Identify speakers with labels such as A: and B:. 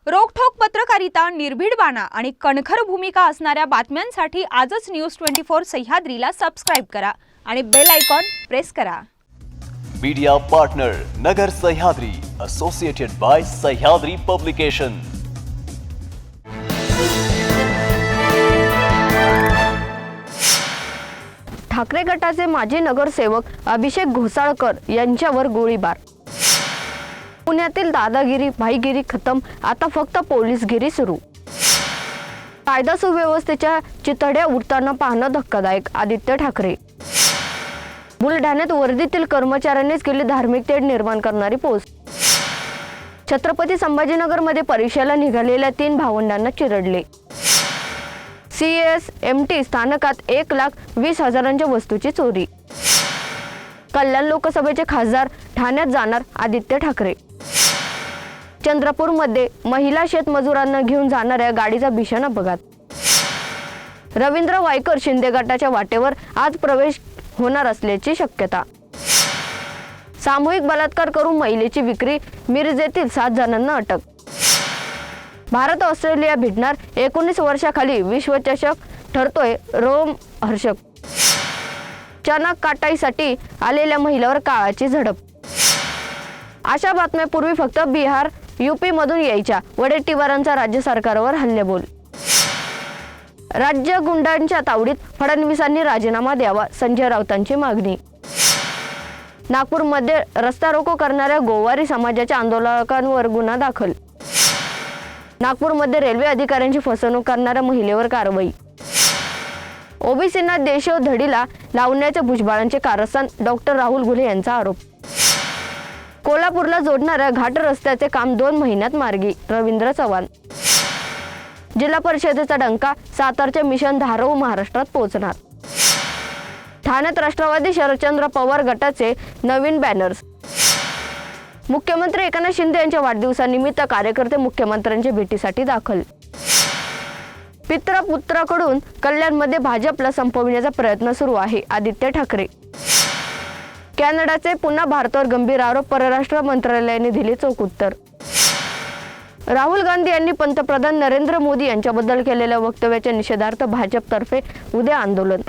A: रोखठोक पत्रकारिता, निर्भीड बाणा आणि कणखर भूमिका असणाऱ्या बातम्यांसाठी आजच न्यूज 24 सह्याद्रीला सबस्क्राइब करा आणि बेल आयकॉन प्रेस करा।
B: मीडिया पार्टनर नगर Sahyadri, associated bye Sahyadri publication.
C: Thackeray गटाचे माजी नगरसेवक अभिषेक घोसाळकर यांच्यावर गोळीबार। पुण्यातील दादागिरी भाईगिरी खतम, आता फक्त पोलीसगिरी सुरू। कायदा सुव्यवस्थेच्या चितड्या उडताना पाहणं धक्कादायक, आदित्य ठाकरे। बुलढाण्यात वर्दीतील कर्मचाऱ्यांनीच केली धार्मिक तेढ निर्माण करणारी पोस्ट। छत्रपती संभाजीनगरमध्ये परीक्षेला निघालेल्या 3 भावंडांना चिरडले। CSMT स्थानकात 1,20,000च्या वस्तूची चोरी। कल्याण लोकसभेचे खासदार ठाण्यात जाणार आदित्य ठाकरे। चंद्रपूरमध्ये महिला शेतमजुरांना घेऊन जाणाऱ्या गाडीचा भीषण अपघात। रवींद्र वायकर शिंदे गटाच्या वाटेवर आज प्रवेश होणार असल्याची शक्यता। सामूहिक बलात्कार करून महिलेची विक्री, मिरजेतील 7 जणांना अटक। भारत ऑस्ट्रेलिया भिडणार, 19 वर्षाखाली विश्वचषक ठरतोय रोमहर्षक। चणक काटाईसाठी आलेल्या महिलावर काळाची झडप। अशा बातम्या पूर्वी फक्त बिहार UP मधून यायच्या। वडेट्टीवारांचा राज्य सरकारवर हल्लेबोल। राज्य गुंडांच्या तावडीत, फडणवीसांनी राजीनामा द्यावा, संजय राऊतांची मागणी। नागपूरमध्ये रस्ता रोको करणाऱ्या गोवारी समाजाच्या आंदोलकांवर गुन्हा दाखल। नागपूरमध्ये रेल्वे अधिकाऱ्यांची फसवणूक करणाऱ्या महिलेवर कारवाई। ओबीसींना देशोधडीला लावण्याचे भुजबळांचे कारस्थान, डॉक्टर राहुल घुले यांचा आरोप। कोल्हापूरला जोडणाऱ्या घाट रस्त्याचे काम 2 महिन्यात मार्गी, रवींद्र चव्हाण। जिल्हा परिषदेचा डंका, सातारचे मिशन धाराऊ महाराष्ट्रात पोहोचणार। ठाण्यात राष्ट्रवादी शरदचंद्र पवार गटाचे नवीन बॅनर्स। मुख्यमंत्री एकनाथ शिंदे यांच्या वाढदिवसानिमित्त कार्यकर्ते मुख्यमंत्र्यांच्या भेटीसाठी दाखल। पितृपुत्राकडून कल्याणमध्ये भाजपला संपविण्याचा प्रयत्न सुरू आहे, आदित्य ठाकरे। कॅनडाचे पुन्हा भारतावर गंभीर आरोप, परराष्ट्र मंत्रालयाने दिले चोख उत्तर। राहुल गांधी यांनी पंतप्रधान नरेंद्र मोदी यांच्याबद्दल केलेल्या वक्तव्याच्या निषेधार्थ भाजपतर्फे उद्या आंदोलन।